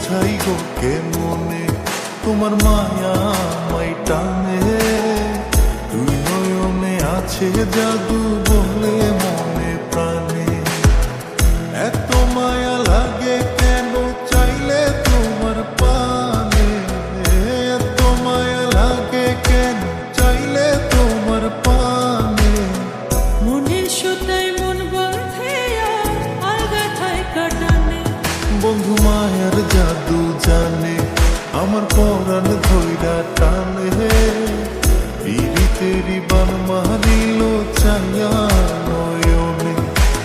বুঝাই গো কেমনে তোমার মায়া আমায় টানে। দুই নয়নে আছে জাদু বলে মনে প্রাণে। এত মায়া লাগে কেন চাইলে তোমার পানে। এত মায়া লাগে কেন চাইলে তোমার পানে। মনের সুতায় মন বন্ধে আলগা থাই কাটানে। বন্ধু মায়ার জাদু জানে আমার পরাণ ধইরা টানে। পিরিতেরি বান মারিল চাইয়া নয়নে।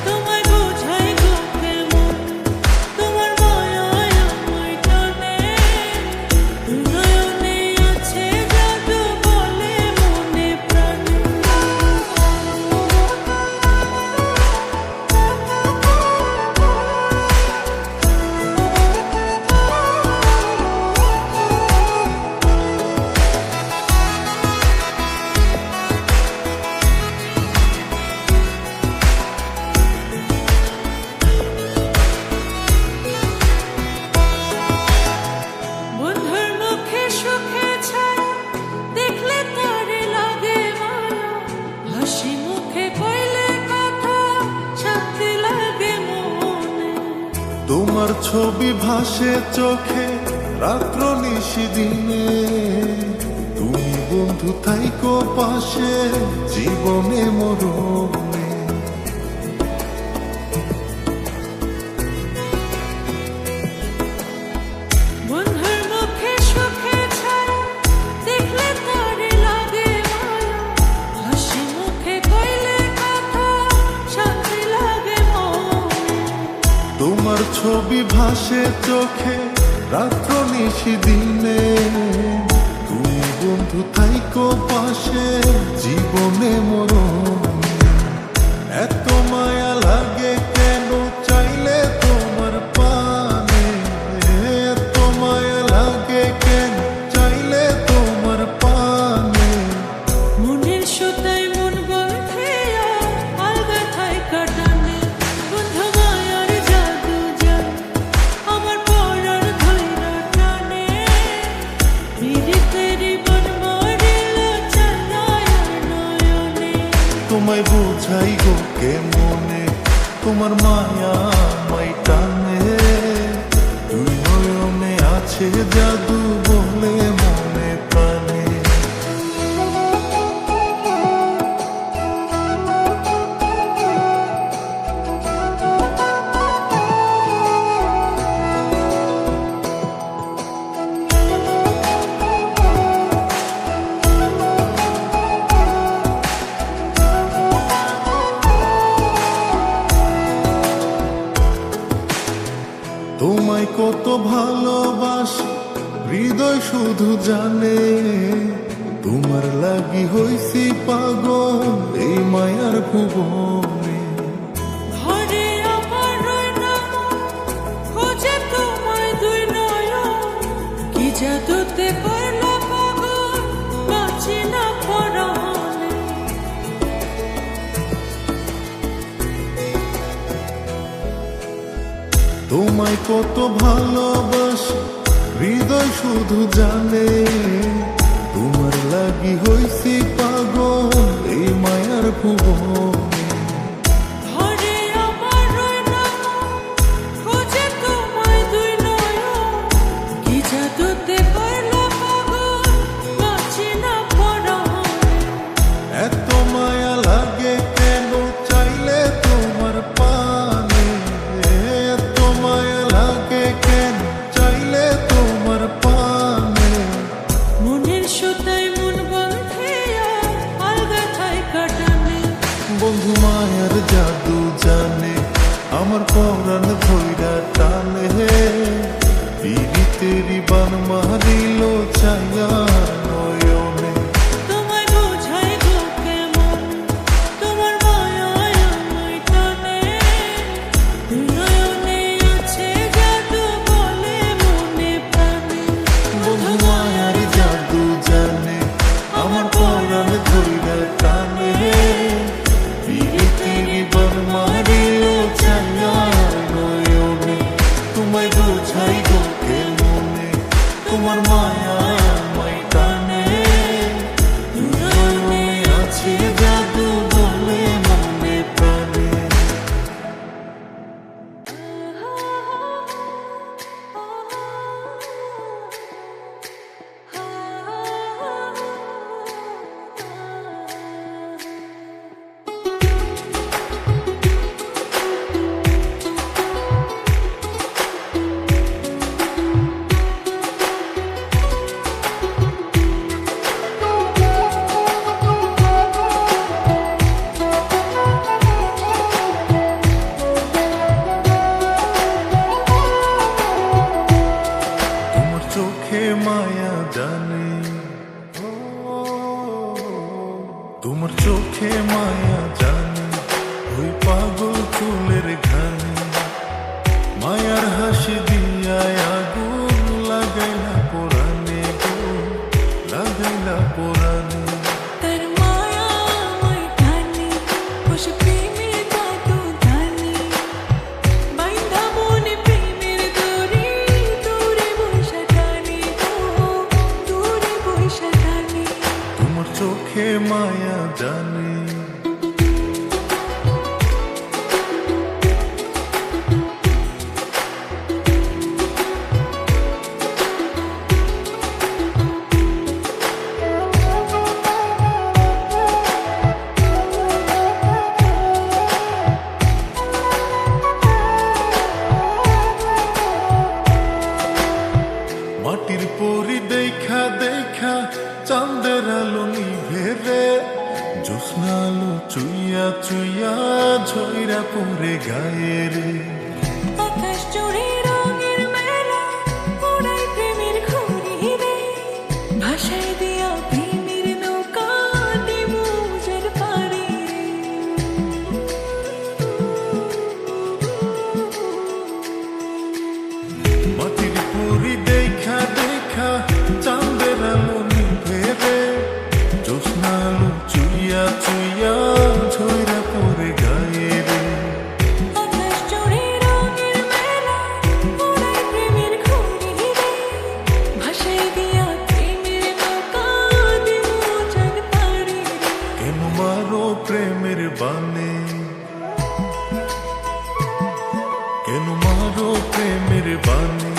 তোমায় বোঝাই গো কেমন তোমার মায়ায় আমায় টানে। দুই নয়নে আছে জাদু বলে মনে প্রাণে। বন্ধুর মুখে সুখে ছায়া দেখলে তারে লাগে মায়া। হাসি মুখে কইলে কথা শান্তি লাগে মনে। তোমার ছবি ভাসে চোখে রাত্র নিশি দিনে। তুমি বন্ধু থাইকো পাশে জীবনে মরণে। বন্ধুর মুখে সুখে ছায়া দেখলে তারে লাগে মায়া। হাসি মুখে কইলে কথা শান্তি লাগে মনে। তোমার ছবি ভাসে চোখে রাত্র নিশি দিনে। তুমি বন্ধু থাইকো পাশে জীবনে মরণে। এত মায়া লাগে কেন চাইলে তোমার পানে। এত মায়া লাগে কেন চাইলে তোমার পানে। মনের সুতায় মন বন্ধে আলগা থাই কাটানে। বন্ধু মায়ার জাদু জানে আমার পরাণ ধইরা টানে। পিরিতেরি বান মারিল চাইয়া নয়নে। তোমায় বুঝাই গো কেমনে তোমার মায়া আমায় টানে। দুই নয়নে আছে জাদু বলে মনে প্রাণে। তোমায় কত ভালোবাসি হৃদয় শুধু জানে। তোমার লাগি হইছি পাগল এই মায়ার ভুবনে। ঘরে আমার রয় না খোঁজে তোমায় দুই নয়ন। কি জাদুতে করলা পাগল বাঁচি না পরাণে। তোমায় কত ভালোবাসি হৃদয় শুধু জানে। তোমার লাগি হইছি পাগল এই মায়ার ভুবনে। ঘরে আমার রয় না খোঁজে তোমায় দুই নয়ন। কি জাদুতে করলা পাগল বাঁচি না পরাণে। এত মায়া লাগে কেন চাইলে তোমার পানে। এত মায়া লাগে কেন চাইলে তোমার পানে। মনের সুতায় মন বন্ধে আলগা থাই কাটানে। বন্ধু মায়ার জাদু জানে আমার পরাণ ধইরা টানে। পিরিতেরি বান মারিল চাইয়া নয়নে। তোমায় বোঝাই গো কেমন তোমার মায়ায় আমায় টানে। দুই নয়নে আছে জাদু বলে মনে প্রাণে। বন্ধু মায়ার জাদু জানে আমার পরাণ ধইরা টানে। পিরিতেরি বান মারিল চাইয়া নয়নে। তোমায় বুঝাই গো কেমনে চোখে মায়া জানি, ওই পাগল চুলের ঘানি, মায়ার হাসি দিয়ায় আগুন লাগাইলা পোড়ানে গো, লাগাইলা পোড়ানে। তার মায়া আমায় টানে, বসে প্রেমের জাদু জানি, বাইন্ধা মনে প্রেমের দড়ি, দূরে বইসা টানে গো, দূরে বইসা টানে। তোমার চোখে মায়া জানি। মাটির পরি দেখা দেখা চাঁদের আলো নিভে রে, জ্যোৎস্না আলো চুইয়া চুইয়া ঝইরা পড়ে গায়ে রে। আকাশ জুড়ে রঙের মেলা, ওড়াই প্রেমের ঘুড়ি রে, ভাসায় দিয়া প্রেমের নৌকা, দিমু উজার পাড়ি রে। মাটির পরি দেখা দেখা চাঁদের আলো নিভে রে, জ্যোৎস্না আলো চুইয়া চুইয়া ঝইরা পড়ে গায়ে রে। আকাশ জুড়ে রঙের মেলা, ওড়াই প্রেমের ঘুড়ি রে, ভাসায় দিয়া প্রেমের নৌকা, দিমু উজার পাড়ি রে। কেন মারো প্রেমের বানে, কেন মারো প্রেমের বানে,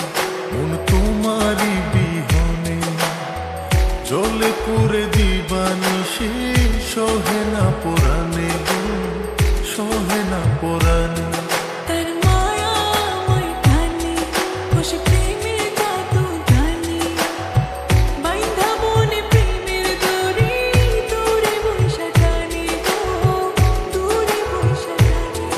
মন তোমারই বিহনে জলে পুরে দিবানিশি, সহে না পোড়ানে গো, সহে না পোড়ানে। তার মায়া আমায় টানে, বসে প্রেমের জাদু জানি, বাইন্ধা মনে প্রেমের দড়ি, দূরে বইসা টানে গো, দূরে বইসা টানে।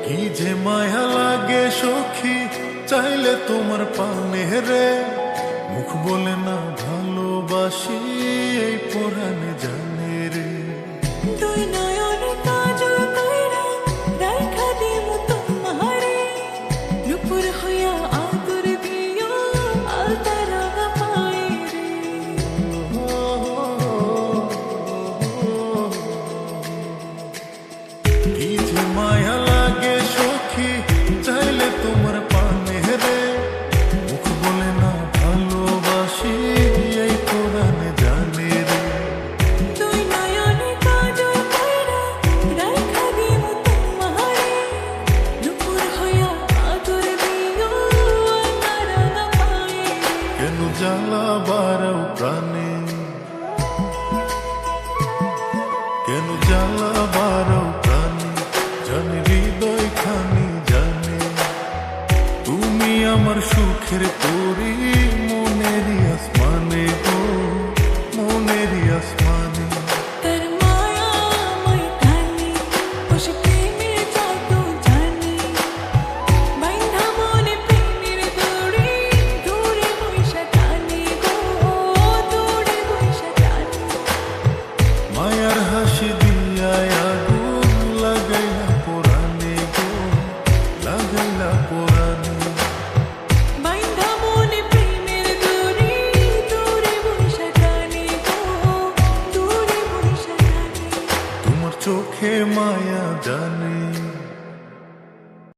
কি যে মায়া লাগে সখী, চাইলে তোমার পানে রে, মুখ বলে না ভালোবাসি, এই পোড়ানে জানে রে। দুই নয়নে কাজল কইরা, রাইখা দিমু তোমারে, নূপুর হইয়া আদর দিও, আলতা রাঙা পায়ে রে। কি যে মায়া লাগে সখী, চাইলে তোমার পানে রে, মুখ বলে না ভালোবাসি, এই পোড়ানে জানে রে। দুই নয়নে কাজল কইরা, রাইখা দিমু তোমারে, নূপুর হইয়া আদর দিও, আলতা রাঙা পায়ে রে। কেন জ্বালা বাড়াও প্রাণে, কেন জ্বালা বাড়াও প্রাণে, জানে হৃদয় খানি জানে, তুমি আমার সুখের তরি, মনেরই আসমানে গো, মনেরই আসমানে। তার মায়া আমায় টানে, বসে প্রেমের জাদু জানি, বাইন্ধা মনে প্রেমের দড়ি, দূরে বইসা টানে গো, দূরে বইসা টানে। মায়ার হাসি দিয়ায় আগুন লাগাইলা পোড়ানে গো, লাগাইলা পোড়ানে। বাইন্ধা মনে প্রেমের দড়ি, দূরে বইসা টানে গো, দূরে বইসা টানে। তোমার চোখে মায়া জানি।